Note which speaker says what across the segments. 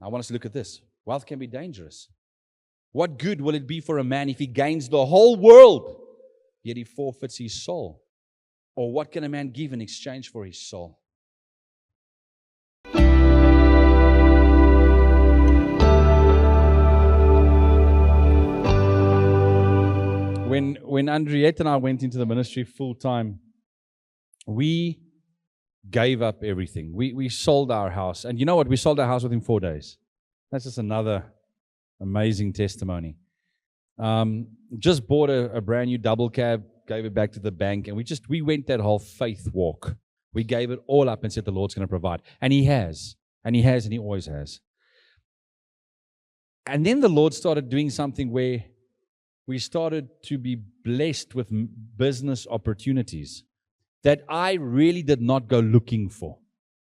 Speaker 1: I want us to look at this. Wealth can be dangerous. What good will it be for a man if he gains the whole world, yet he forfeits his soul? Or what can a man give in exchange for his soul? When Andriette and I went into the ministry full time, we gave up everything. We sold our house. And you know what? We sold our house within 4 days. That's just another amazing testimony. Just bought a brand new double cab, gave it back to the bank, and we went that whole faith walk. We gave it all up and said the Lord's going to provide. And He has. And He has, and He always has. And then the Lord started doing something where we started to be blessed with business opportunities that I really did not go looking for.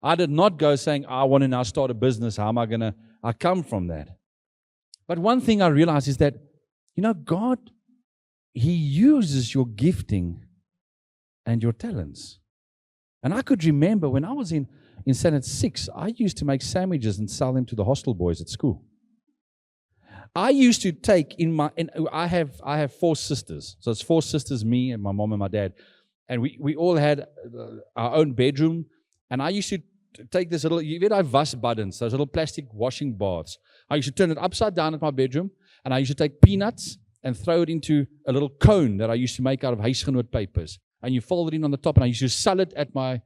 Speaker 1: I did not go saying, I want to now start a business. How am I going to? I come from that. But one thing I realized is that, God, He uses your gifting and your talents. And I could remember when I was in Senate 6, I used to make sandwiches and sell them to the hostel boys at school. I used to take I have 4 sisters. So it's 4 sisters, me and my mom and my dad. And we all had our own bedroom. And I used to take this little, you know, was buttons, those little plastic washing baths. I used to turn it upside down at my bedroom. And I used to take peanuts and throw it into a little cone that I used to make out of huisgenoot papers. And you fold it in on the top. And I used to sell it at my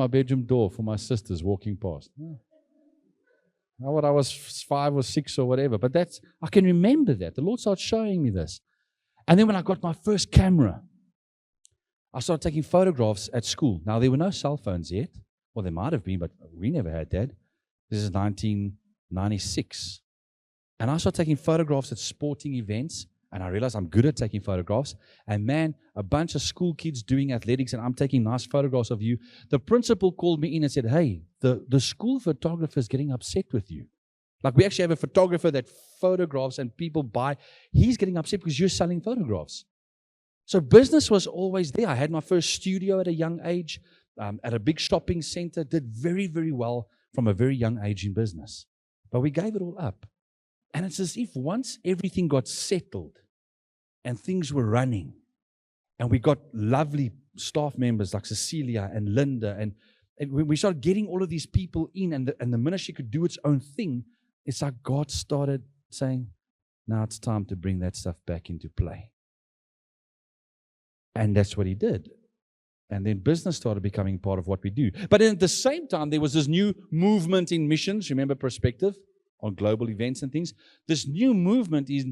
Speaker 1: bedroom door for my sisters walking past. Not what I was 5 or 6 or whatever, but I can remember that. The Lord started showing me this. And then when I got my first camera, I started taking photographs at school. Now, there were no cell phones yet. Well, there might have been, but we never had that. This is 1996. And I started taking photographs at sporting events, and I realized I'm good at taking photographs. And man, a bunch of school kids doing athletics, and I'm taking nice photographs of you. The principal called me in and said, hey, the school photographer is getting upset with you. Like, we actually have a photographer that photographs and people buy. He's getting upset because you're selling photographs. So business was always there. I had my first studio at a young age, at a big shopping center, did very, very well from a very young age in business. But we gave it all up. And it's as if once everything got settled and things were running, and we got lovely staff members like Cecilia and Linda, and when we started getting all of these people in, and the ministry could do its own thing, it's like God started saying, now it's time to bring that stuff back into play. And that's what He did. And then business started becoming part of what we do. But at the same time, there was this new movement in missions. Remember Perspective on global events and things? This new movement is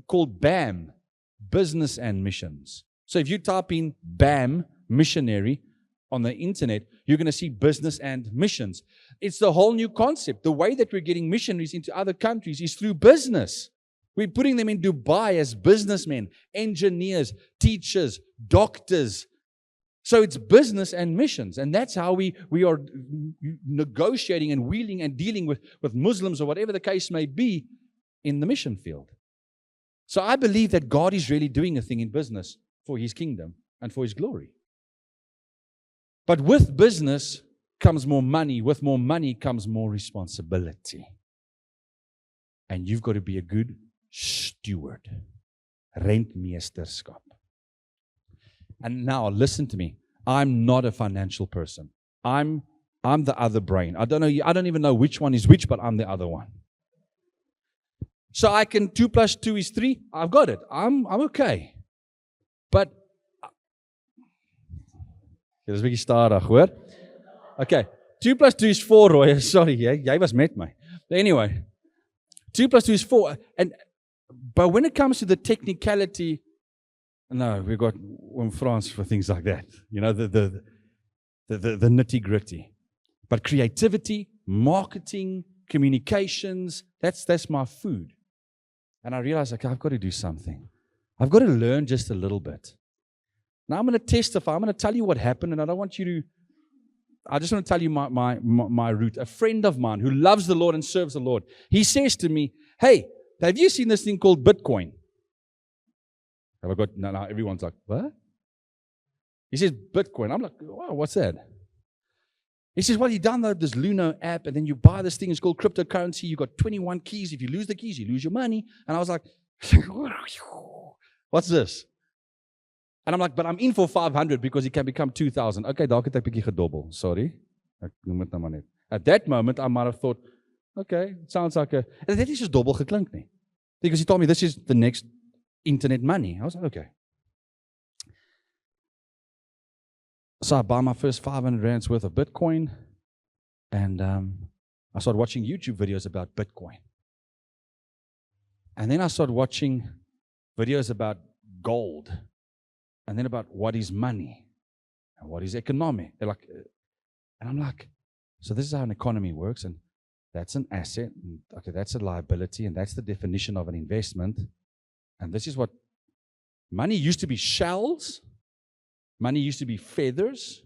Speaker 1: called BAM, Business and Missions. So if you type in BAM, missionary, on the internet, you're going to see business and missions. It's the whole new concept. The way that we're getting missionaries into other countries is through business. We're putting them in Dubai as businessmen, engineers, teachers, doctors. So it's business and missions. And that's how we are negotiating and wheeling and dealing with Muslims or whatever the case may be in the mission field. So I believe that God is really doing a thing in business for His kingdom and for His glory. But with business comes more money. With more money comes more responsibility. And you've got to be a good steward. Rentmeesterskap. And now listen to me. I'm not a financial person. I'm the other brain. I don't even know which one is which, but I'm the other one. So I can 2 + 2 is 3. I've got it. I'm okay. But dit is 'n bietjie stadig, hoor. Okay. 2 + 2 is 4, Roy. Sorry, jy was met my. Anyway, 2 + 2 is 4. But when it comes to the technicality, no, we've got France for things like that. You know, the nitty-gritty. But creativity, marketing, communications, that's my food. And I realized, okay, I've got to do something. I've got to learn just a little bit. Now I'm going to testify. I'm going to tell you what happened, and I just want to tell you my route. A friend of mine who loves the Lord and serves the Lord, he says to me, hey, have you seen this thing called Bitcoin? Have I got, no, everyone's like, what? He says, Bitcoin. I'm like, wow, what's that? He says, well, you download this Luno app and then you buy this thing. It's called cryptocurrency. You got 21 keys. If you lose the keys, you lose your money. And I was like, what's this? And I'm like, but I'm in for 500 because it can become 2,000. Okay, dalk het ek bietjie gedobbel. Sorry. Ek noem dit nou maar net. At that moment, I might have thought, okay, it sounds like a... And that is just dobbel geklink nie. Because he told me this is the next internet money. I was like, okay. So I buy my first 500 rands worth of Bitcoin, and I started watching YouTube videos about Bitcoin. And then I started watching videos about gold, and then about what is money, and what is economic. And I'm like, so this is how an economy works, and that's an asset, and okay, that's a liability, and that's the definition of an investment. And this is what money used to be: shells. Money used to be feathers.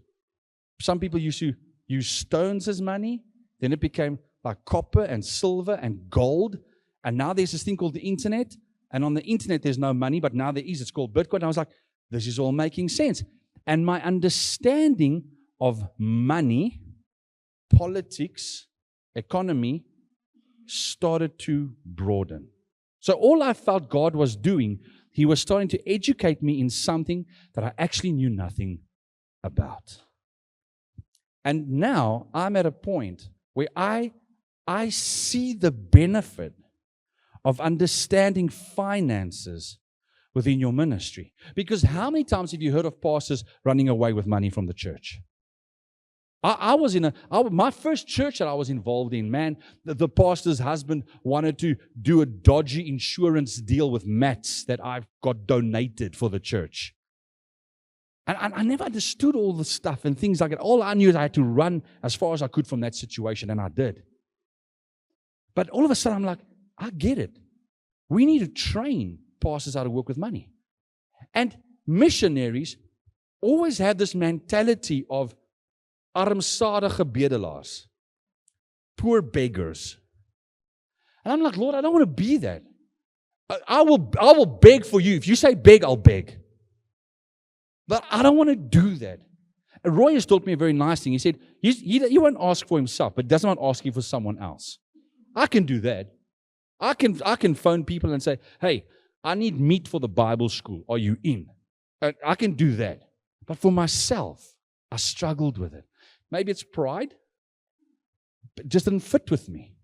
Speaker 1: Some people used to use stones as money. Then it became like copper and silver and gold. And now there's this thing called the internet. And on the internet, there's no money, but now there is. It's called Bitcoin. And I was like, this is all making sense. And my understanding of money, politics, economy started to broaden. So all I felt God was doing, He was starting to educate me in something that I actually knew nothing about. And now I'm at a point where I see the benefit of understanding finances within your ministry. Because how many times have you heard of pastors running away with money from the church? My first church that I was involved in, man, the pastor's husband wanted to do a dodgy insurance deal with mats that I've got donated for the church. And I never understood all the stuff and things like that. All I knew is I had to run as far as I could from that situation, and I did. But all of a sudden, I'm like, I get it. We need to train pastors how to work with money. And missionaries always have this mentality of armsadige bedelaars, poor beggars. And I'm like, Lord, I don't want to be that. I will beg for you. If you say beg, I'll beg. But I don't want to do that. And Roy has taught me a very nice thing. He said, he won't ask for himself, but doesn't want asking for someone else. I can do that. I can phone people and say, hey, I need meat for the Bible school. Are you in? I can do that. But for myself, I struggled with it. Maybe it's pride, but it just didn't fit with me.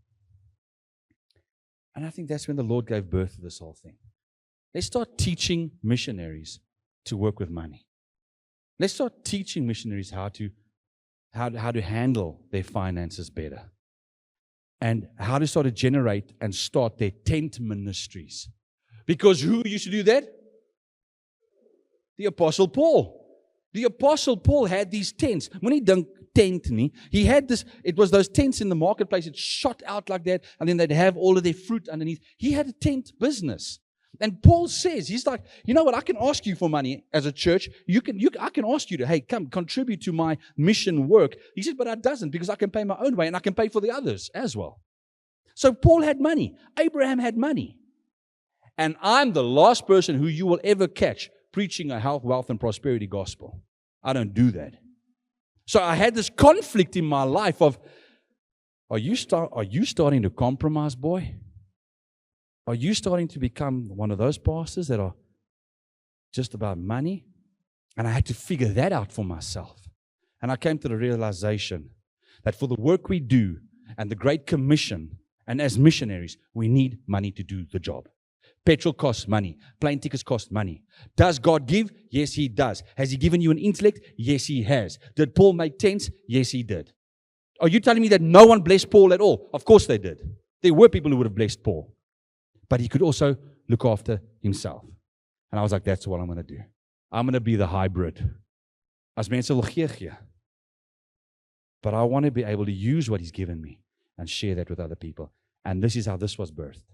Speaker 1: And I think that's when the Lord gave birth to this whole thing. Let's start teaching missionaries to work with money. Let's start teaching missionaries how to handle their finances better. And how to start to generate and start their tent ministries. Because who used to do that? The Apostle Paul. The Apostle Paul had these tents. When he done tent, he had this, it was those tents in the marketplace, it shot out like that, and then they'd have all of their fruit underneath. He had a tent business. And Paul says, he's like, you know what, I can ask you for money as a church. I can ask you to, hey, come contribute to my mission work. He said, but I doesn't, because I can pay my own way and I can pay for the others as well. So Paul had money. Abraham had money. And I'm the last person who you will ever catch preaching a health, wealth, and prosperity gospel. I don't do that. So I had this conflict in my life of, are you starting to compromise, boy? Are you starting to become one of those pastors that are just about money? And I had to figure that out for myself. And I came to the realization that for the work we do and the Great Commission, and as missionaries, we need money to do the job. Petrol costs money. Plane tickets cost money. Does God give? Yes, He does. Has He given you an intellect? Yes, He has. Did Paul make tents? Yes, he did. Are you telling me that no one blessed Paul at all? Of course they did. There were people who would have blessed Paul. But he could also look after himself. And I was like, that's what I'm going to do. I'm going to be the hybrid. As mense wil gee. But I want to be able to use what He's given me and share that with other people. And this is how this was birthed.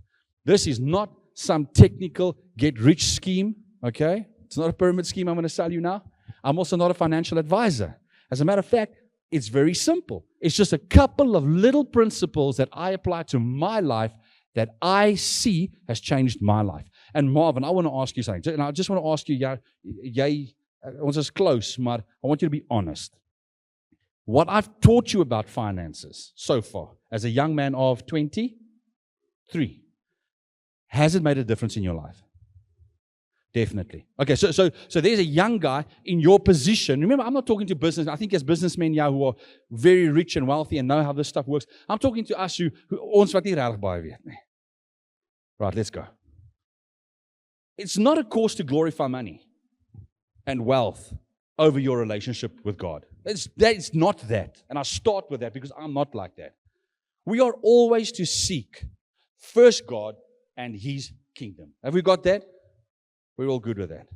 Speaker 1: This is not some technical get-rich scheme, okay? It's not a pyramid scheme I'm going to sell you now. I'm also not a financial advisor. As a matter of fact, it's very simple. It's just a couple of little principles that I apply to my life that I see has changed my life. And Marvin, I want to ask you something. And I just want to ask you, ons is close, maar I want you to be honest. what I've taught you about finances so far, as a young man of 23, has it made a difference in your life? Definitely. Okay, so there's a young guy in your position. Remember, I'm not talking to business. I think there's businessmen here who are very rich and wealthy and know how this stuff works. I'm talking to us who ons wat nie regtig baie weet nie. Right, let's go. It's not a cause to glorify money and wealth over your relationship with God. It's not that. And I start with that because I'm not like that. We are always to seek first God and His kingdom. Have we got that? We're all good with that.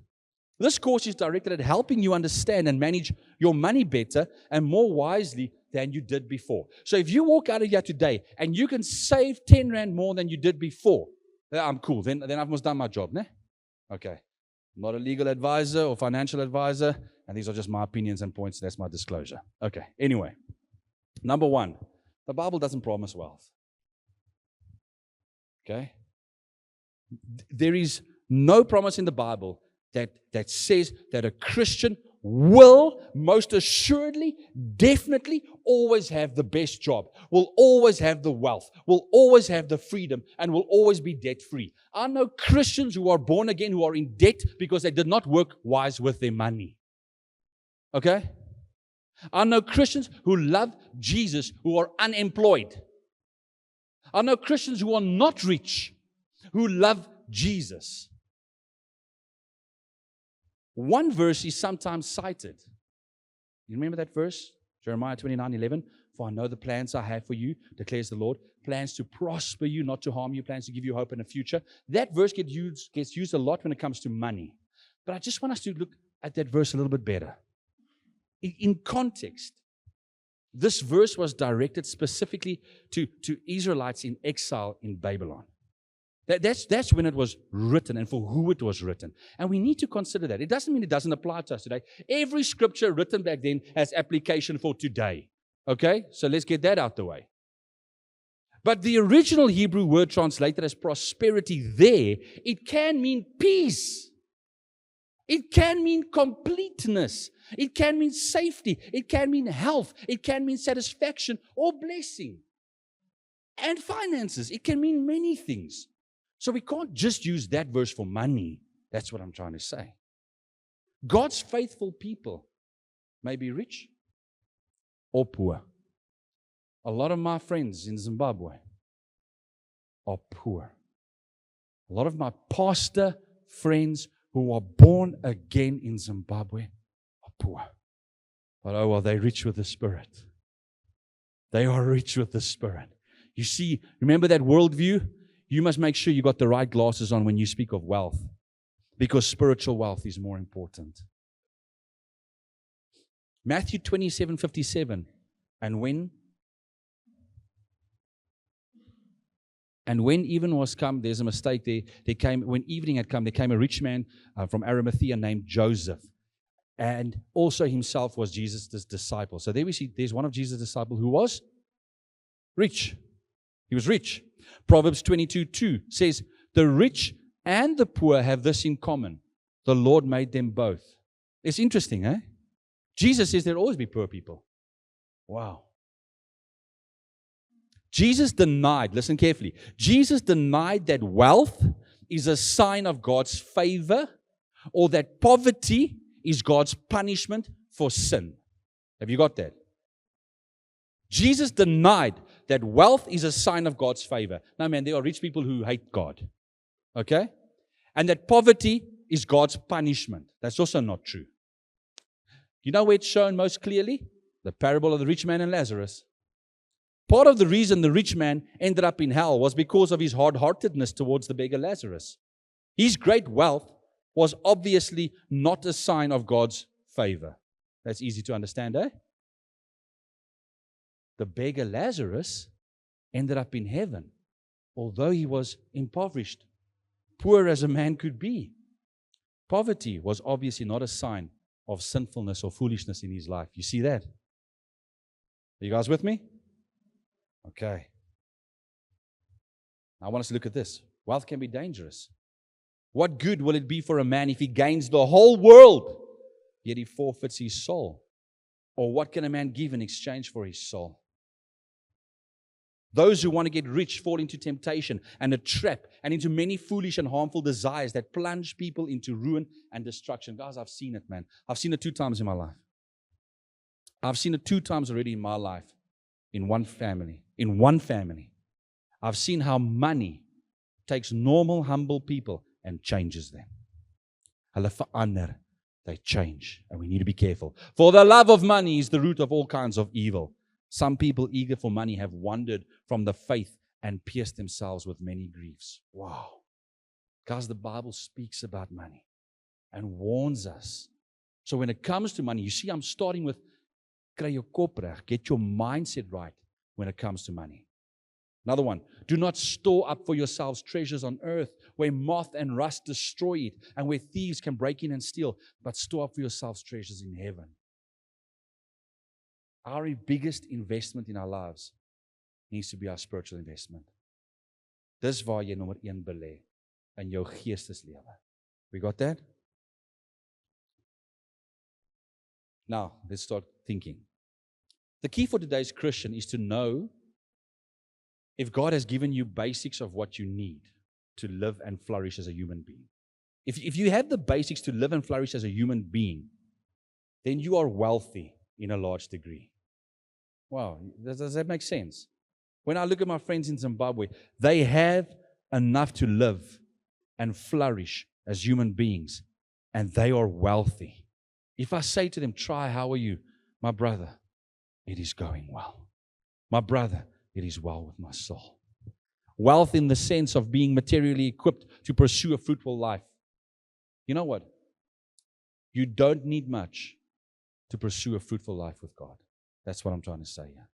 Speaker 1: This course is directed at helping you understand and manage your money better and more wisely than you did before. So if you walk out of here today and you can save 10 rand more than you did before, I'm cool. Then I've almost done my job, ne? Okay. I'm not a legal advisor or financial advisor, and these are just my opinions and points. That's my disclosure. Okay. Anyway, number one, the Bible doesn't promise wealth. Okay? There is no promise in the Bible that says that a Christian will most assuredly, definitely always have the best job, will always have the wealth, will always have the freedom, and will always be debt-free. I know Christians who are born again who are in debt because they did not work wise with their money. Okay? I know Christians who love Jesus who are unemployed. I know Christians who are not rich who love Jesus. One verse is sometimes cited. You remember that verse? Jeremiah 29:11. For I know the plans I have for you, declares the Lord. Plans to prosper you, not to harm you. Plans to give you hope in the future. That verse gets used a lot when it comes to money. But I just want us to look at that verse a little bit better. In context, this verse was directed specifically to Israelites in exile in Babylon. That's when it was written and for who it was written. And we need to consider that. It doesn't mean it doesn't apply to us today. Every scripture written back then has application for today. Okay? So let's get that out the way. But the original Hebrew word translated as prosperity there, it can mean peace. It can mean completeness. It can mean safety. It can mean health. It can mean satisfaction or blessing. And finances. It can mean many things. So we can't just use that verse for money. That's what I'm trying to say. God's faithful people may be rich or poor. A lot of my friends in Zimbabwe are poor. A lot of my pastor friends who are born again in Zimbabwe are poor. But oh well, they're rich with the Spirit. They are rich with the Spirit. You see, remember that worldview? You must make sure you got the right glasses on when you speak of wealth, because spiritual wealth is more important. Matthew 27:57. And when even was come, there's a mistake there. When evening had come, there came a rich man from Arimathea named Joseph, and also himself was Jesus' disciple. So there we see, there's one of Jesus' disciples who was rich. He was rich. Proverbs 22:2 says, the rich and the poor have this in common. The Lord made them both. It's interesting, eh? Jesus says there'll always be poor people. Wow. Jesus denied, listen carefully, Jesus denied that wealth is a sign of God's favor or that poverty is God's punishment for sin. Have you got that? Jesus denied that wealth is a sign of God's favor. Now, man, there are rich people who hate God. Okay? And that poverty is God's punishment. That's also not true. You know where it's shown most clearly? The parable of the rich man and Lazarus. Part of the reason the rich man ended up in hell was because of his hard-heartedness towards the beggar Lazarus. His great wealth was obviously not a sign of God's favor. That's easy to understand, eh? The beggar Lazarus ended up in heaven, although he was impoverished, poor as a man could be. Poverty was obviously not a sign of sinfulness or foolishness in his life. You see that? Are you guys with me? Okay. I want us to look at this. Wealth can be dangerous. What good will it be for a man if he gains the whole world, yet he forfeits his soul? Or what can a man give in exchange for his soul? Those who want to get rich fall into temptation and a trap and into many foolish and harmful desires that plunge people into ruin and destruction. Guys, I've seen it, man. I've seen it 2 times in my life. I've seen it 2 times already in my life. In one family. In one family. I've seen how money takes normal, humble people and changes them. Hulle verander. They change. And we need to be careful. For the love of money is the root of all kinds of evil. Some people eager for money have wandered from the faith and pierced themselves with many griefs. Wow. Guys, the Bible speaks about money and warns us. So when it comes to money, you see, I'm starting with kry jou kop reg, get your mindset right when it comes to money. Another one, do not store up for yourselves treasures on earth where moth and rust destroy it and where thieves can break in and steal, but store up for yourselves treasures in heaven. Our biggest investment in our lives needs to be our spiritual investment. Dis waar jy nommer 1 belê in jou geesteslewe. We got that? Now, let's start thinking. The key for today's Christian is to know if God has given you basics of what you need to live and flourish as a human being. If you have the basics to live and flourish as a human being, then you are wealthy in a large degree. Wow, does that make sense? When I look at my friends in Zimbabwe, they have enough to live and flourish as human beings, and they are wealthy. If I say to them, try, how are you? My brother, it is going well. My brother, it is well with my soul. Wealth in the sense of being materially equipped to pursue a fruitful life. You know what? You don't need much to pursue a fruitful life with God. That's what I'm trying to say here.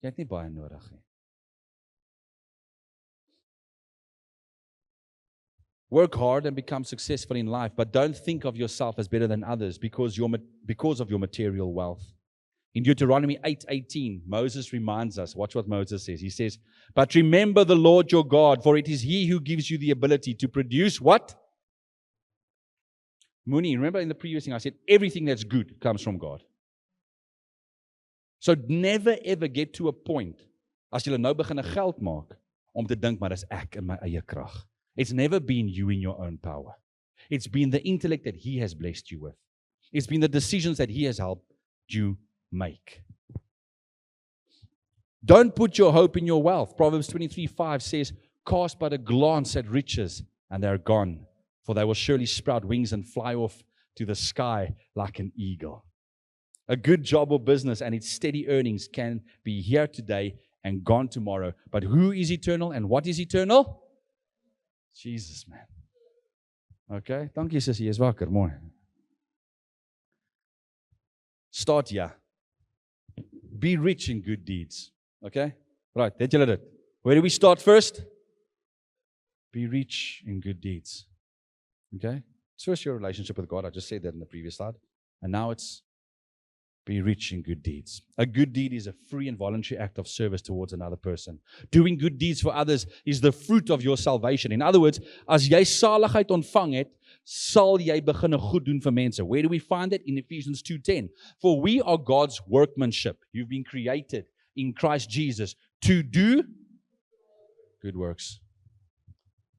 Speaker 1: Jy het nie baie nodig nie. Work hard and become successful in life, but don't think of yourself as better than others because of your material wealth. In Deuteronomy 8:18, Moses reminds us, watch what Moses says. He says, but remember the Lord your God, for it is He who gives you the ability to produce what? Moenie, remember in the previous thing I said, everything that's good comes from God. So never ever get to a point, as jy nou begin geld maak, om te dink, maar dis ek in my eie krag. It's never been you in your own power. It's been the intellect that He has blessed you with. It's been the decisions that He has helped you make. Don't put your hope in your wealth. Proverbs 23:5 says, cast but a glance at riches, and they're gone, for they will surely sprout wings and fly off to the sky like an eagle. A good job or business and its steady earnings can be here today and gone tomorrow. But who is eternal and what is eternal? Jesus, man. Okay, dankie sissie, jy is wakker, mooi. Start here. Be rich in good deeds. Okay? Right, het julle dit. Where do we start first? Be rich in good deeds. Okay? It's first your relationship with God. I just said that in the previous slide. And now it's be rich in good deeds. A good deed is a free and voluntary act of service towards another person. Doing good deeds for others is the fruit of your salvation. In other words, as jy saligheid ontvang het, sal jy begin goed doen vir mense. Where do we find it? In Ephesians 2:10. For we are God's workmanship. You've been created in Christ Jesus to do good works.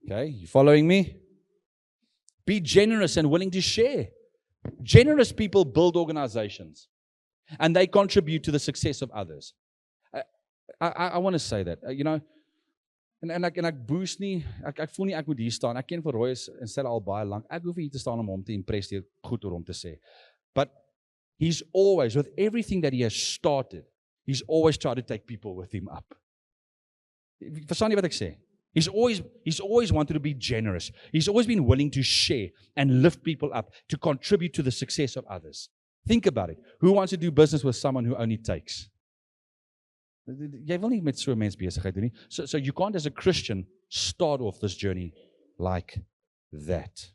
Speaker 1: Okay, you following me? Be generous and willing to share. Generous people build organizations. And they contribute to the success of others. I want to say that, you know, en ek boost nie, ek voel nie ek moet hier staan. Ek ken vir Roy en Stella al baie lank. Ek hoef hier te staan om hom te impress deur goed oor hom te sê. But he's always, with everything that he has started, he's always tried to take people with him up. Verstaan jy wat ek sê? He's always wanted to be generous. He's always been willing to share and lift people up, to contribute to the success of others. Think about it. Who wants to do business with someone who only takes? Jy wil nie met so 'n mens besigheid doen nie. So you can't, as a Christian, start off this journey like that.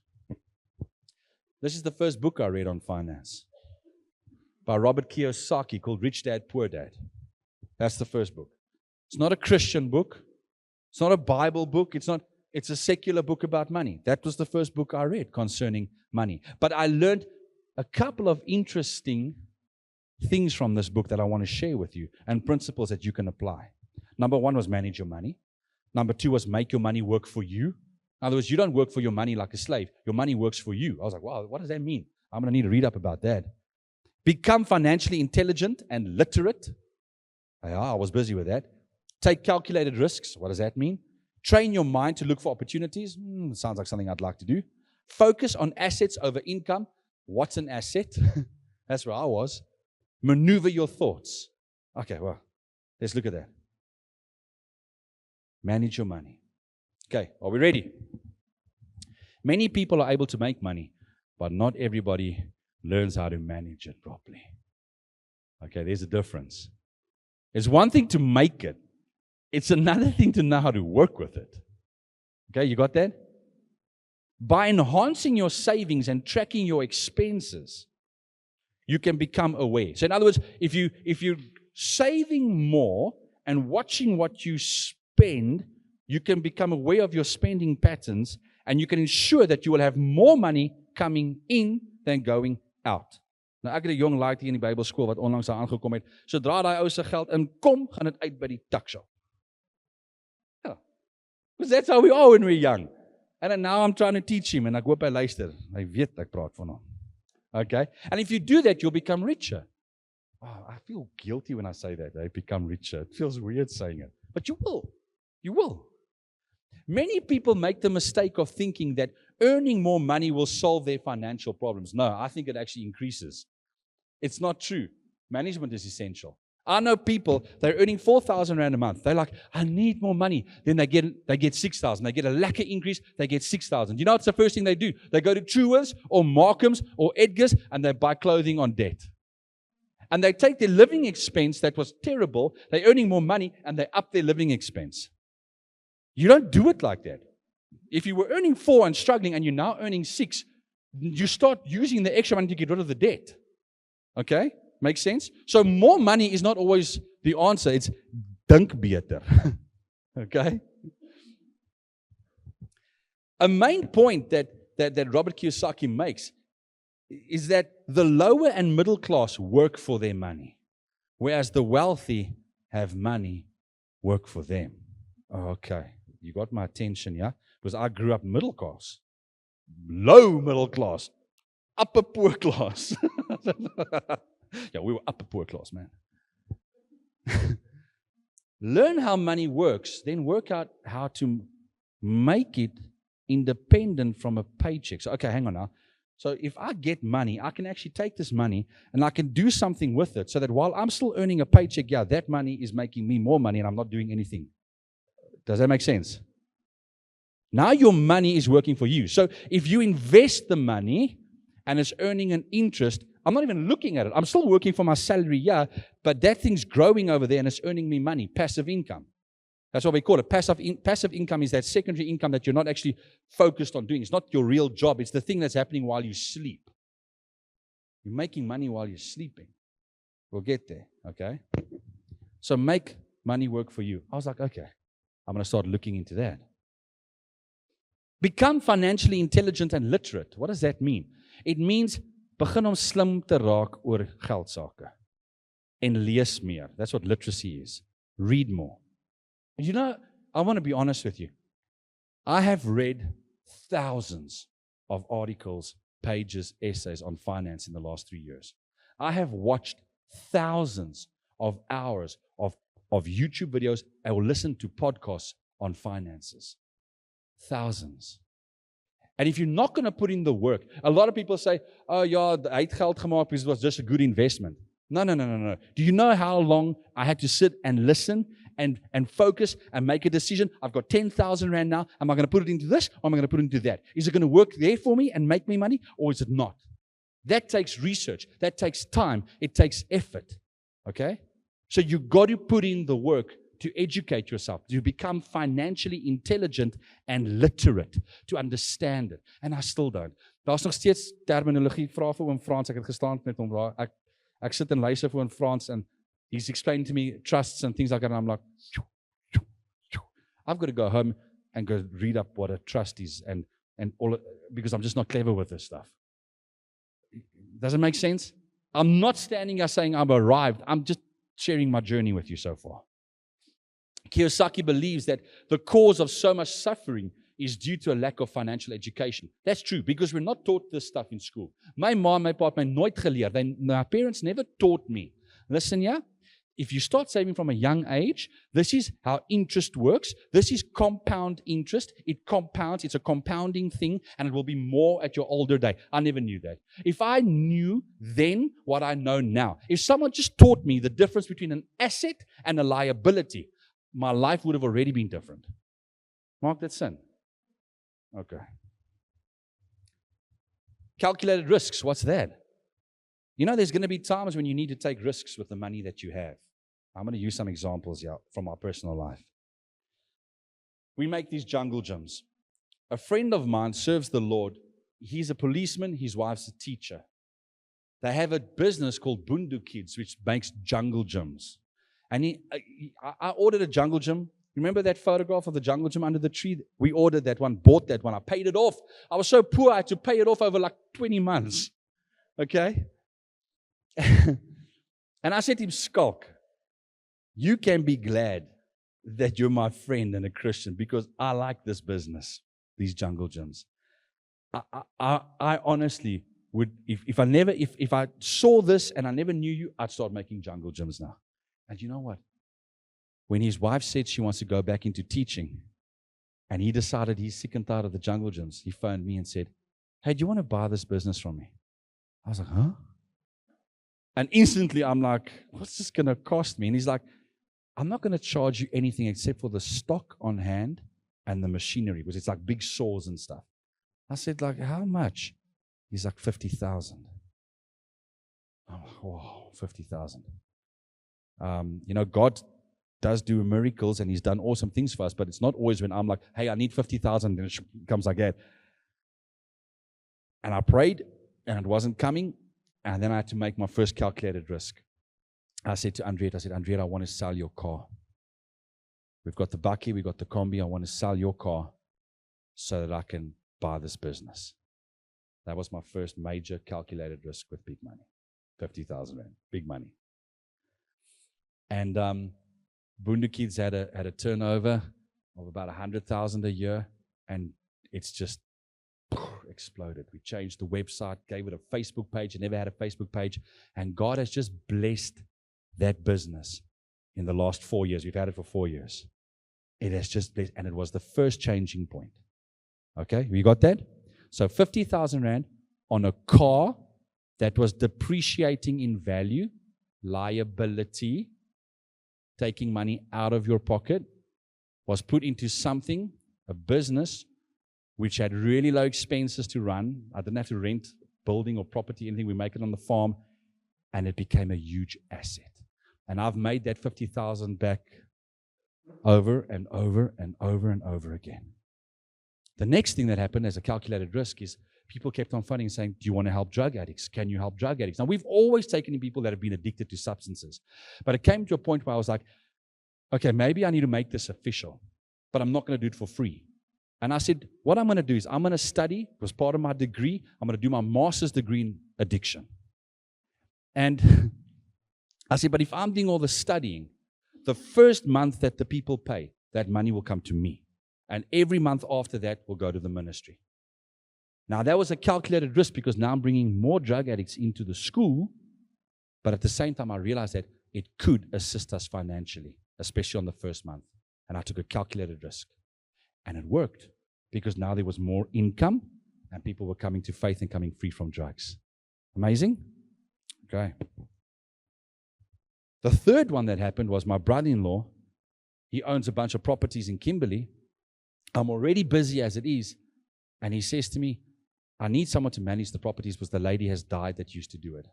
Speaker 1: This is the first book I read on finance by Robert Kiyosaki called Rich Dad, Poor Dad. That's the first book. It's not a Christian book. It's not a Bible book. It's a secular book about money. That was the first book I read concerning money. But I learned a couple of interesting things from this book that I want to share with you and principles that you can apply. Number 1 was manage your money. Number 2 was make your money work for you. In other words, you don't work for your money like a slave. Your money works for you. I was like, wow, what does that mean? I'm going to need to read up about that. Become financially intelligent and literate. Yeah, I was busy with that. Take calculated risks. What does that mean? Train your mind to look for opportunities. Sounds like something I'd like to do. Focus on assets over income. What's an asset? That's where I was. Maneuver your thoughts. Okay, well, let's look at that. Manage your money. Okay, are we ready? Many people are able to make money, but not everybody learns how to manage it properly. Okay, there's a difference. It's one thing to make it. It's another thing to know how to work with it. Okay, you got that? By enhancing your savings and tracking your expenses, you can become aware. So in other words, if you're saving more and watching what you spend, you can become aware of your spending patterns, and you can ensure that you will have more money coming in than going out. Nou, ek het 'n jong laaitie in die Bybelskool wat onlangs daar aangekom het. Sodra daai ou se geld inkom, gaan dit uit by die taxshop. Ja. Because that's how we are when we're young. And then now I'm trying to teach him, and ek hoop hy luister. Hy weet ek praat van hom. Okay? And if you do that, you'll become richer. Oh, I feel guilty when I say that. I become richer. It feels weird saying it. But you will. You will. Many people make the mistake of thinking that earning more money will solve their financial problems. No, I think it actually increases. It's not true. Management is essential. I know people, they're earning 4,000 Rand a month. They're like, I need more money. Then they get 6,000. They get a lekker increase, they get 6,000. You know what's the first thing they do? They go to Truworths or Markham's or Edgar's and they buy clothing on debt. And they take their living expense that was terrible, they're earning more money, and they up their living expense. You don't do it like that. If you were earning 4 and struggling and you're now earning 6, you start using the extra money to get rid of the debt. Okay? Makes sense? So more money is not always the answer. It's dink beter. Okay? A main point that Robert Kiyosaki makes is that the lower and middle class work for their money, whereas the wealthy have money work for them. Okay, you got my attention, yeah? Because I grew up middle class, low middle class, upper poor class. Yeah, we were upper poor class, man. Learn how money works, then work out how to make it independent from a paycheck. So, okay, hang on now. So if I get money, I can actually take this money and I can do something with it so that while I'm still earning a paycheck, yeah, that money is making me more money and I'm not doing anything. Does that make sense? Now your money is working for you. So if you invest the money and it's earning an interest, I'm not even looking at it. I'm still working for my salary, yeah, but that thing's growing over there and it's earning me money, passive income. That's what we call it. Passive income is that secondary income that you're not actually focused on doing. It's not your real job. It's the thing that's happening while you sleep. You're making money while you're sleeping. We'll get there, okay? So make money work for you. I was like, okay, I'm going to start looking into that. Become financially intelligent and literate. What does that mean? It means begin om slim te raak oor geldsake. En lees meer. That's what literacy is. Read more. You know, I want to be honest with you. I have read thousands of articles, pages, essays on finance in the last 3 years. I have watched thousands of hours of YouTube videos. I will listen to podcasts on finances. Thousands. And if you're not going to put in the work, a lot of people say, oh ja, hy het geld gemaak because it was just a good investment. No. Do you know how long I had to sit and listen and focus and make a decision? I've got 10,000 Rand now. Am I going to put it into this or am I going to put it into that? Is it going to work there for me and make me money or is it not? That takes research. That takes time. It takes effort. Okay? So you've got to put in the work to educate yourself, to become financially intelligent and literate, to understand it. And I still don't. Daar's nog steeds terminologie, vra vir hom in Frans. Ek het gestaan met hom daar. Ek sit en luister vir hom in Frans and he's explaining to me trusts and things like that and I'm like, I've got to go home and go read up what a trust is and all because I'm just not clever with this stuff. Does it make sense? I'm not standing here saying I've arrived. I'm just sharing my journey with you so far. Kiyosaki believes that the cause of so much suffering is due to a lack of financial education. That's true, because we're not taught this stuff in school. My mom, my pap, my nooit geleer. My parents never taught me. Listen, yeah? If you start saving from a young age, this is how interest works. This is compound interest. It compounds. It's a compounding thing, and it will be more at your older day. I never knew that. If I knew then what I know now, if someone just taught me the difference between an asset and a liability, my life would have already been different. Mark that sin. Okay. Calculated risks, what's that? You know, there's going to be times when you need to take risks with the money that you have. I'm going to use some examples here from our personal life. We make these jungle gyms. A friend of mine serves the Lord. He's a policeman. His wife's a teacher. They have a business called Bundu Kids, which makes jungle gyms. And I ordered a jungle gym. Remember that photograph of the jungle gym under the tree? We ordered that one, bought that one. I paid it off. I was so poor, I had to pay it off over like 20 months. Okay? And I said to him, Skulk, you can be glad that you're my friend and a Christian, because I like this business, these jungle gyms. I honestly would, if I saw this and I never knew you, I'd start making jungle gyms now. And you know what? When his wife said she wants to go back into teaching, and he decided he's sick and tired of the jungle gyms, he phoned me and said, hey, do you want to buy this business from me? I was like, huh? And instantly I'm like, what's this going to cost me? And he's like, I'm not going to charge you anything except for the stock on hand and the machinery, because it's like big saws and stuff. I said, like, how much? He's like, 50,000. I'm like, wow, 50,000. You know, God does do miracles, and He's done awesome things for us, but it's not always when I'm like, hey, I need 50,000, and it comes like that. And I prayed, and it wasn't coming, and then I had to make my first calculated risk. I said to Andrea, I want to sell your car. We've got the Bakkie, we've got the Kombi. I want to sell your car so that I can buy this business. That was my first major calculated risk with big money. 50,000 rand, big money. And Bundu Kids had a turnover of about 100,000 a year, and it's just exploded. We changed the website, gave it a Facebook page. It never had a Facebook page, and God has just blessed that business in the last 4 years. We've had it for 4 years. It has just blessed, and it was the first changing point. Okay, we got that? So 50,000 rand on a car that was depreciating in value, liability, taking money out of your pocket, was put into something, a business, which had really low expenses to run. I didn't have to rent building or property, anything. We make it on the farm, and it became a huge asset. And I've made that 50,000 back over and over and over and over again. The next thing that happened as a calculated risk is people kept on phoning and saying, do you want to help drug addicts? Can you help drug addicts? Now, we've always taken in people that have been addicted to substances. But it came to a point where I was like, okay, maybe I need to make this official, but I'm not going to do it for free. And I said, what I'm going to do is I'm going to study, as part of my degree, I'm going to do my master's degree in addiction. And I said, but if I'm doing all the studying, the first month that the people pay, that money will come to me. And every month after that will go to the ministry. Now, that was a calculated risk, because now I'm bringing more drug addicts into the school, but at the same time I realized that it could assist us financially, especially on the first month. And I took a calculated risk. And it worked, because now there was more income and people were coming to faith and coming free from drugs. Amazing? Okay. The third one that happened was my brother-in-law. He owns a bunch of properties in Kimberley. I'm already busy as it is. And he says to me, I need someone to manage the properties because the lady has died that used to do it.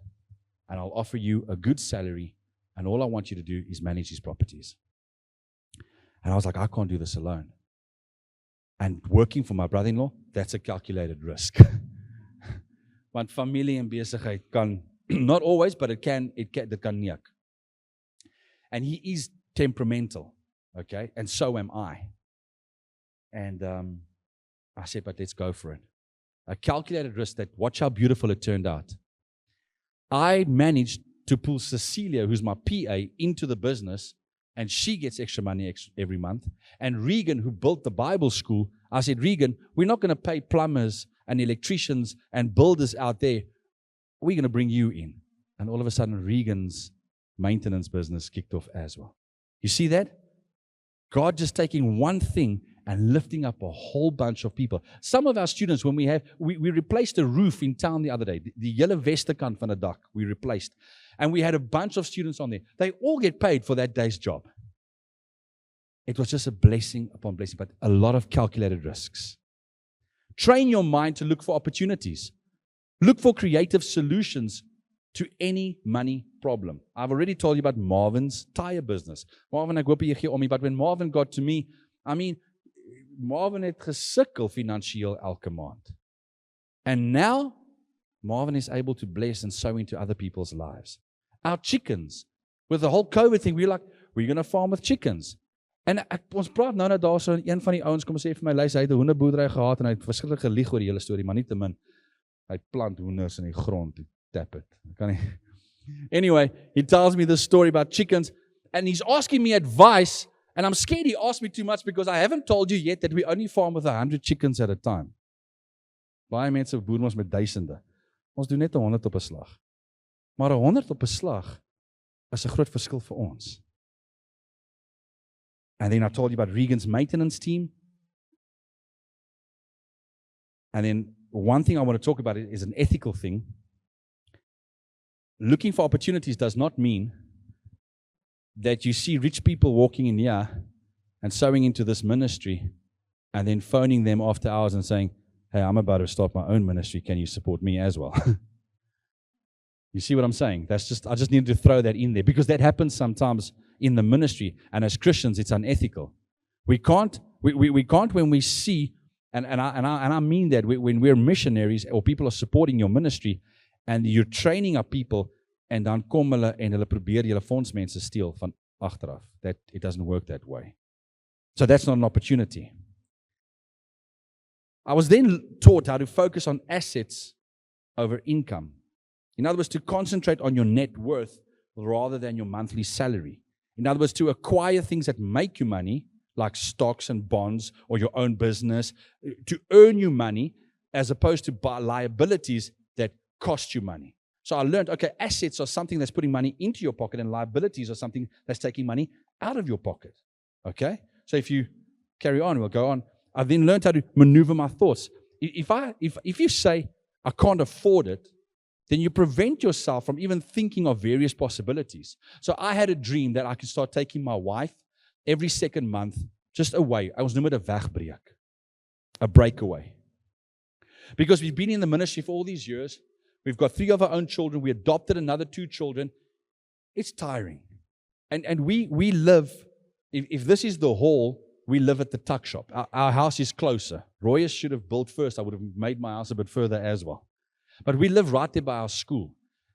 Speaker 1: And I'll offer you a good salary, and all I want you to do is manage these properties. And I was like, I can't do this alone. And working for my brother-in-law, that's a calculated risk. Want familie en besigheid kan, not always, but it can neuk. And he is temperamental, okay? And so am I. And I said, but let's go for it. A calculated risk that, watch how beautiful it turned out. I managed to pull Cecilia, who's my PA, into the business, and she gets extra money every month. And Regan, who built the Bible school, I said, Regan, we're not going to pay plumbers and electricians and builders out there. We're going to bring you in. And all of a sudden, Regan's maintenance business kicked off as well. You see that? God just taking one thing and lifting up a whole bunch of people. Some of our students, when we replaced a roof in town the other day, the yellow vestekant van the dak, we replaced. And we had a bunch of students on there. They all get paid for that day's job. It was just a blessing upon blessing, but a lot of calculated risks. Train your mind to look for opportunities. Look for creative solutions to any money problem. I've already told you about Marvin's tire business. Marvin, ek hoop jy gee om nie, but when Marvin got to me, Marvin het gesukkel finansieel elke maand. And now, Marvin is able to bless and sow into other people's lives. Our chickens, with the whole COVID thing, we're like, we're going to farm with chickens. En ons praat nou net daar so, een van die ouens kom sê vir my, luister, hy het 'n hoenderboerdery gehad, en hy het verskriklik gelieg oor die hele storie, maar nie te min, hy plant hoenders in die grond, to tap it. Kan nie. Anyway, he tells me this story about chickens, and he's asking me advice, and I'm scared he asked me too much, because I haven't told you yet that we only farm with 100 chickens at a time. Baie mense boer ons met duisende. Ons doen net 100 op 'n slag. Maar 100 op 'n slag is 'n groot verskil vir ons. And then I told you about Regan's maintenance team. And then one thing I want to talk about is an ethical thing. Looking for opportunities does not mean that you see rich people walking in here and sowing into this ministry and then phoning them after hours and saying, hey, I'm about to start my own ministry. Can you support me as well? You see what I'm saying? I just needed to throw that in there, because that happens sometimes in the ministry, and as Christians, it's unethical. We can't when we see, and I mean that when we're missionaries or people are supporting your ministry, and you're training up people, and dan kom hulle en hulle probeer julle fondsmense steel van agteraf. That it doesn't work that way. So that's not an opportunity. I was then taught how to focus on assets over income. In other words, to concentrate on your net worth rather than your monthly salary. In other words, to acquire things that make you money, like stocks and bonds or your own business, to earn you money, as opposed to buy liabilities that cost you money. So I learned, okay, assets are something that's putting money into your pocket, and liabilities are something that's taking money out of your pocket. Okay? So if you carry on, we'll go on. I then learned how to maneuver my thoughts. If you say, I can't afford it, then you prevent yourself from even thinking of various possibilities. So I had a dream that I could start taking my wife every second month just away. I was noem dit 'n wegbreek, a breakaway. Because we've been in the ministry for all these years. We've got 3 of our own children. We adopted another 2 children. It's tiring. And we live, if this is the hall, we live at the tuck shop. Our house is closer. Royas should have built first. I would have made my house a bit further as well. But we live right there by our school.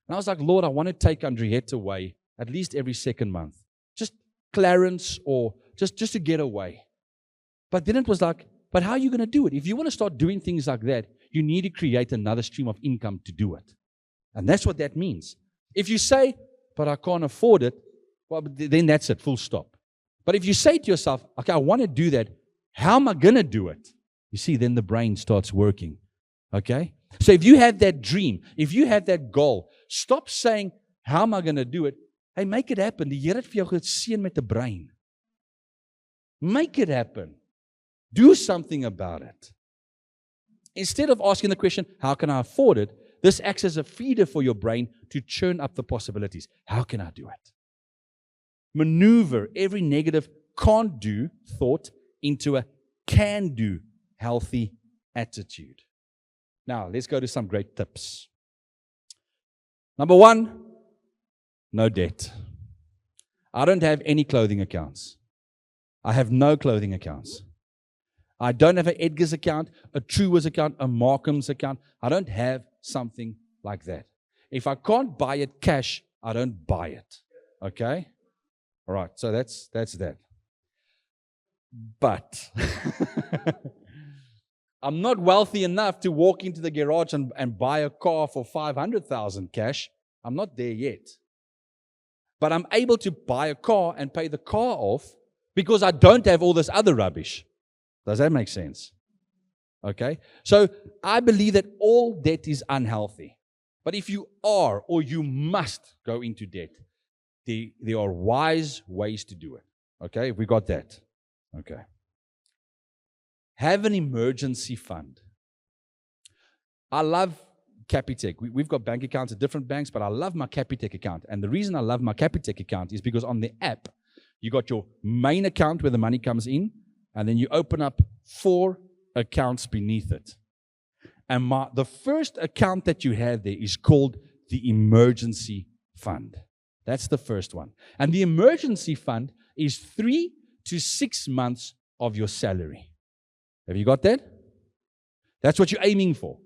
Speaker 1: And I was like, Lord, I want to take Andriette away at least every second month. Just Clarence, or just to get away. But then it was like, but how are you going to do it? If you want to start doing things like that, you need to create another stream of income to do it. And that's what that means. If you say, but I can't afford it, well, then that's it, full stop. But if you say to yourself, okay, I want to do that, how am I going to do it? You see, then the brain starts working. Okay? So if you have that dream, if you have that goal, stop saying, how am I going to do it? Hey, make it happen. Die Here het vir jou geseën met 'n brein. Make it happen. Do something about it. Instead of asking the question, how can I afford it? This acts as a feeder for your brain to churn up the possibilities. How can I do it? Maneuver every negative can't do thought into a can do healthy attitude. Now, let's go to some great tips. Number 1, no debt. I don't have any clothing accounts. I have no clothing accounts. I don't have an Edgar's account, a Truworths account, a Markham's account. I don't have something like that. If I can't buy it cash, I don't buy it. Okay? All right, so that's that. But I'm not wealthy enough to walk into the garage and buy a car for $500,000 cash. I'm not there yet. But I'm able to buy a car and pay the car off because I don't have all this other rubbish. Does that make sense? Okay? So I believe that all debt is unhealthy. But if you are or you must go into debt, there are wise ways to do it. Okay? We got that. Okay. Have an emergency fund. I love Capitec. We've got bank accounts at different banks, but I love my Capitec account. And the reason I love my Capitec account is because on the app, you got your main account where the money comes in, and then you open up 4 accounts beneath it. And the first account that you have there is called the emergency fund. That's the first one. And the emergency fund is 3 to 6 months of your salary. Have you got that? That's what you're aiming for.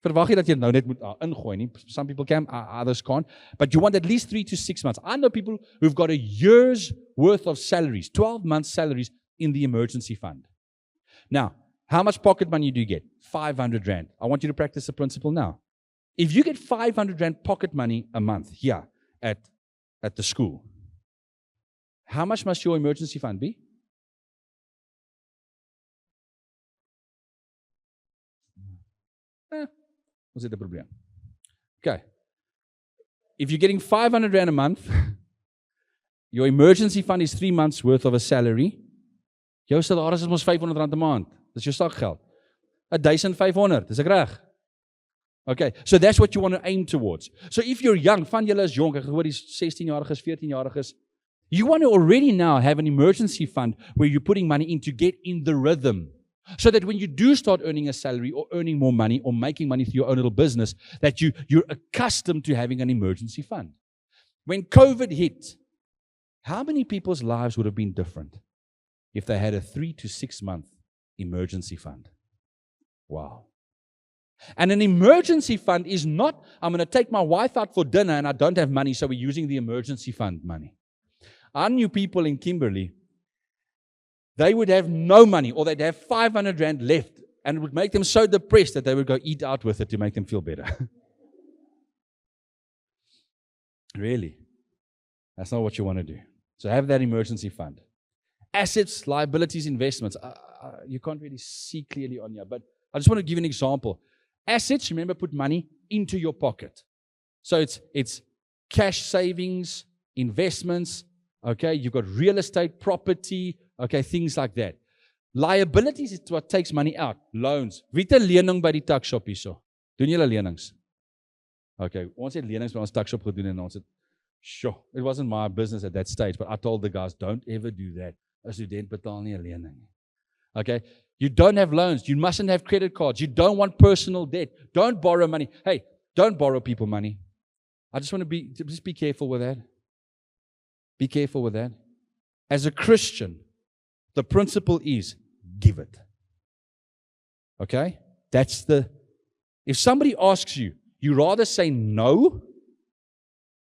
Speaker 1: Verwag jy dat jy nou net moet ingooi nie. Some people can, others can't. But you want at least 3 to 6 months. I know people who've got a year's worth of salaries, 12 months salaries in the emergency fund. Now, how much pocket money do you get? 500 Rand. I want you to practice the principle now. If you get 500 Rand pocket money a month here at the school, how much must your emergency fund be? Ons het 'n probleem. Okay. If you're getting 500 Rand a month, your emergency fund is 3 months worth of a salary. Jou salaris is mos 500 Rand 'n maand. Dis jou sakgeld. 1500, is ek reg? Okay, so that's what you want to aim towards. So if you're young, van julle is jonk, ek hoor die 16-jariges, 14-jariges, you want to already now have an emergency fund where you're putting money in to get in the rhythm. So that when you do start earning a salary or earning more money or making money through your own little business, that you're accustomed to having an emergency fund. When COVID hit, how many people's lives would have been different if they had a 3 to 6 month emergency fund? Wow. And an emergency fund is not, I'm going to take my wife out for dinner and I don't have money, so we're using the emergency fund money. I knew people in Kimberley, they would have no money or they'd have 500 Rand left and it would make them so depressed that they would go eat out with it to make them feel better. Really? That's not what you want to do. So have that emergency fund. Assets, liabilities, investments. You can't really see clearly on here, but I just want to give you an example. Assets, remember, put money into your pocket. So it's cash savings, investments, okay? You've got real estate, property, okay, things like that. Liabilities is what takes money out. Loans. Wie het 'n lening by die tuckshop hierso? Doen julle lenings? Okay, ons het lenings by ons tuckshop gedoen en ons het, sure, it wasn't my business at that stage, but I told the guys, don't ever do that. 'n Student betaal nie 'n lening. Okay, you don't have loans. You mustn't have credit cards. You don't want personal debt. Don't borrow money. Hey, don't borrow people money. I just want to be careful with that. Be careful with that. As a Christian, the principle is give it. Okay? If somebody asks you, you rather say no,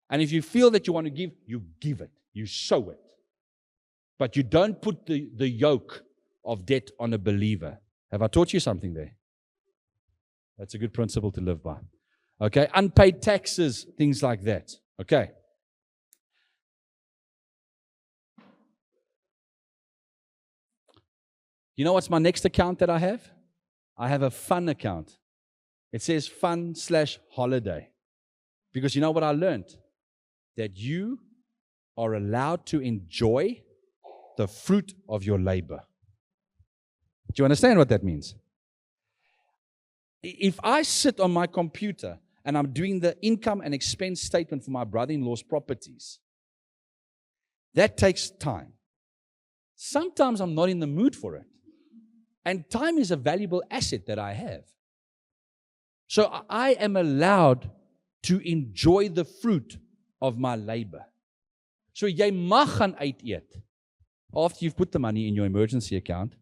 Speaker 1: and if you feel that you want to give, you give it. You sow it. But you don't put the yoke of debt on a believer. Have I taught you something there? That's a good principle to live by. Okay? Unpaid taxes, things like that. Okay? You know what's my next account that I have? I have a fun account. It says fun/holiday. Because you know what I learned? That you are allowed to enjoy the fruit of your labor. Do you understand what that means? If I sit on my computer and I'm doing the income and expense statement for my brother-in-law's properties, that takes time. Sometimes I'm not in the mood for it. And time is a valuable asset that I have. So I am allowed to enjoy the fruit of my labor. So jy mag gaan uit eet after you've put the money in your emergency account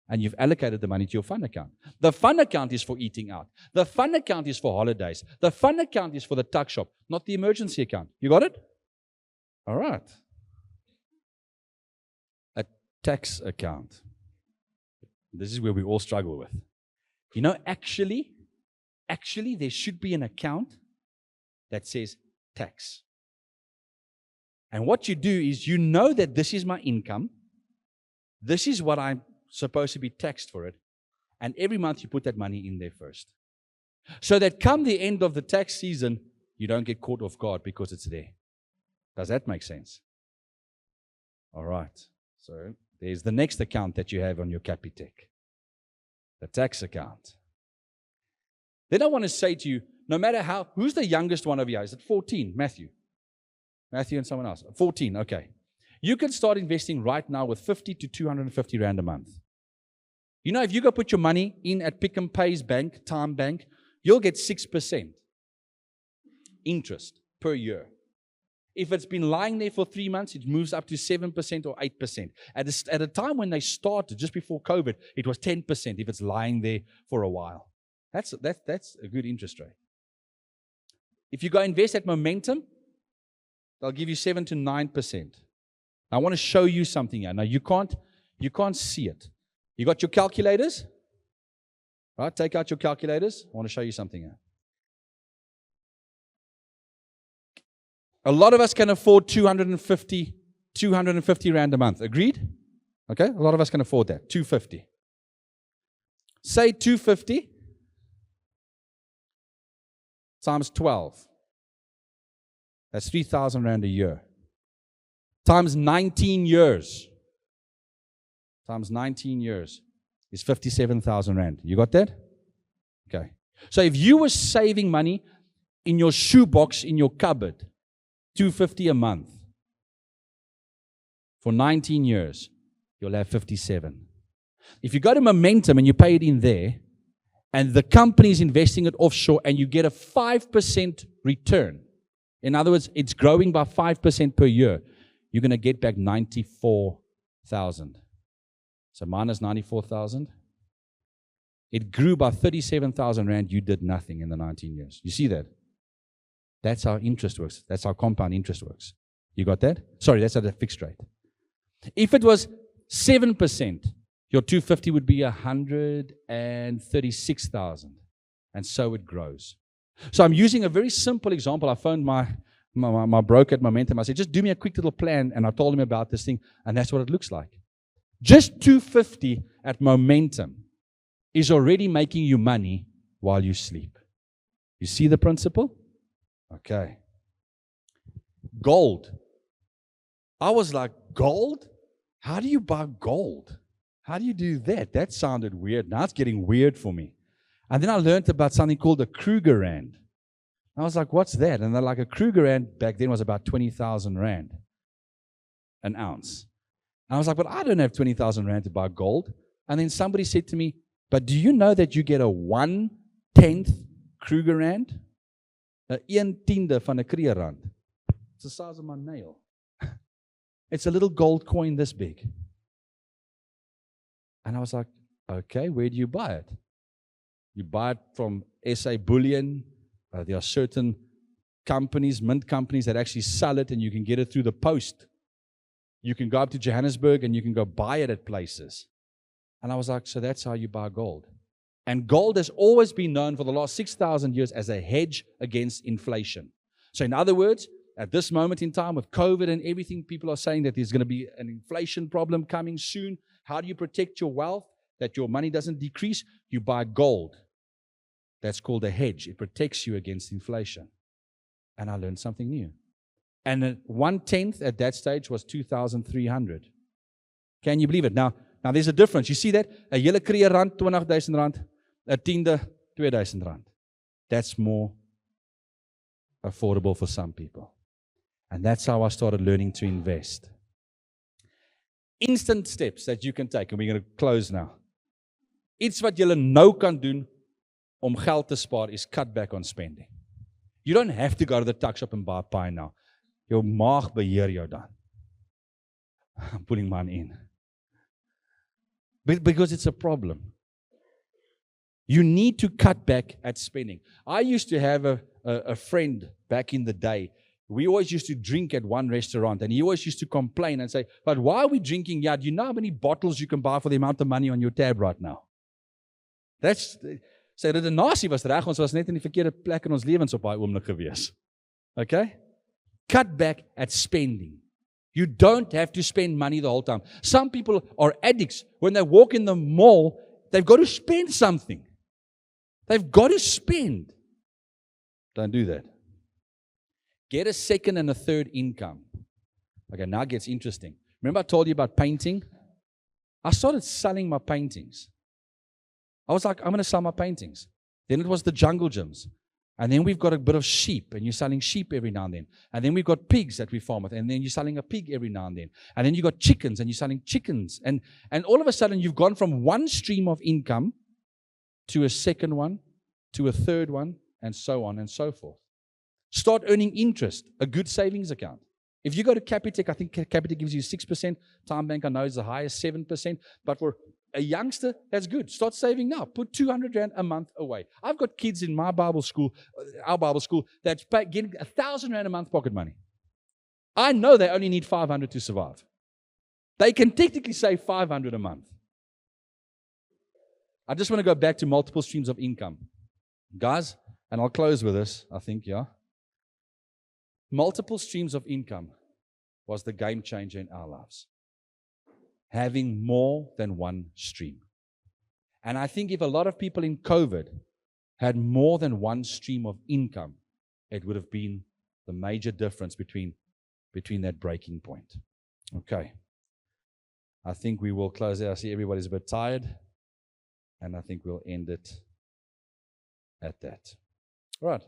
Speaker 1: and you've allocated the money to your fun account. The fun account is for eating out. The fun account is for holidays. The fun account is for the tuck shop, not the emergency account. You got it? All right. A tax account. This is where we all struggle with. You know, actually, there should be an account that says tax. And what you do is you know that this is my income. This is what I'm supposed to be taxed for it. And every month you put that money in there first. So that come the end of the tax season, you don't get caught off guard because it's there. Does that make sense? All right. So there's the next account that you have on your Capitec. The tax account. Then I want to say to you, no matter how, who's the youngest one of you? Is it 14? Matthew and someone else. 14, okay. You can start investing right now with 50 to 250 Rand a month. You know, if you go put your money in at Pick n Pay's bank, Time Bank, you'll get 6% interest per year. If it's been lying there for 3 months, it moves up to 7% or 8%. At a time when they started, just before COVID, it was 10% if it's lying there for a while. That's a good interest rate. If you go invest at Momentum, they'll give you 7 to 9%. I want to show you something here. Now, you can't see it. You got your calculators? Right, take out your calculators. I want to show you something here. A lot of us can afford 250 Rand a month. Agreed? Okay, a lot of us can afford that. 250. Say 250 times 12. That's 3,000 Rand a year. Times 19 years. Times 19 years is 57,000 Rand. You got that? Okay. So if you were saving money in your shoebox, in your cupboard, 250 a month, for 19 years, you'll have 57. If you go to Momentum and you pay it in there, and the company is investing it offshore, and you get a 5% return, in other words, it's growing by 5% per year, you're going to get back 94,000. So minus 94,000. It grew by 37,000 Rand. You did nothing in the 19 years. You see that? That's how interest works. That's how compound interest works. You got that? Sorry, that's at a fixed rate. If it was 7%, your 250 would be 136,000. And so it grows. So I'm using a very simple example. I phoned my broker at Momentum. I said, just do me a quick little plan. And I told him about this thing. And that's what it looks like. Just 250 at Momentum is already making you money while you sleep. You see the principle? Okay. Gold. I was like, gold? How do you buy gold? How do you do that? That sounded weird. Now it's getting weird for me. And then I learned about something called a Krugerrand. I was like, what's that? And they're like, a Krugerrand back then was about 20,000 Rand an ounce. And I was like, but I don't have 20,000 Rand to buy gold. And then somebody said to me, but do you know that you get a 1/10 Krugerrand? 1/10 van 'n Krugerrand. It's the size of my nail. It's a little gold coin this big. And I was like, okay, where do you buy it? You buy it from SA Bullion. There are certain companies, mint companies, that actually sell it, and you can get it through the post. You can go up to Johannesburg and you can go buy it at places. And I was like, so that's how you buy gold. And gold has always been known for the last 6,000 years as a hedge against inflation. So in other words, at this moment in time with COVID and everything, people are saying that there's going to be an inflation problem coming soon. How do you protect your wealth, that your money doesn't decrease? You buy gold. That's called a hedge. It protects you against inflation. And I learned something new. And 1/10 at that stage was 2,300. Can you believe it? Now there's a difference. You see that? 'n hele Krugerrand, 20,000 Rand. 'n 10de, 2,000 Rand. That's more affordable for some people. And that's how I started learning to invest. Instant steps that you can take. And we're going to close now. Iets wat julle nou kan doen om geld te spaar is cut back on spending. You don't have to go to the tuck shop and buy a pie now. Jou maag beheer jou dan. I'm putting mine in. Because it's a problem. You need to cut back at spending. I used to have a friend back in the day. We always used to drink at one restaurant, and he always used to complain and say, but why are we drinking? Yeah, do you know how many bottles you can buy for the amount of money on your tab right now? Sy redenasie was reg, ons was net in die verkeerde plek in ons lewens op daai oomblik gewees. Okay? Cut back at spending. You don't have to spend money the whole time. Some people are addicts. When they walk in the mall, they've got to spend something. They've got to spend. Don't do that. Get a second and a third income. Okay, now it gets interesting. Remember I told you about painting? I started selling my paintings. I was like, I'm going to sell my paintings. Then it was the jungle gyms. And then we've got a bit of sheep, and you're selling sheep every now and then. And then we've got pigs that we farm with, and then you're selling a pig every now and then. And then you've got chickens, and you're selling chickens. And all of a sudden, you've gone from one stream of income to a second one, to a third one, and so on and so forth. Start earning interest, a good savings account. If you go to Capitec, I think Capitec gives you 6%. Time Bank, I know, is the highest, 7%. But for a youngster, that's good. Start saving now. Put 200 rand a month away. I've got kids in my Bible school, our Bible school, that's getting 1,000 rand a month pocket money. I know they only need 500 to survive. They can technically save 500 a month. I just want to go back to multiple streams of income. Guys, and I'll close with this, I think, yeah. Multiple streams of income was the game changer in our lives. Having more than one stream. And I think if a lot of people in COVID had more than one stream of income, it would have been the major difference between that breaking point. Okay. I think we will close there. I see everybody's a bit tired, and I think we'll end it at that. All right.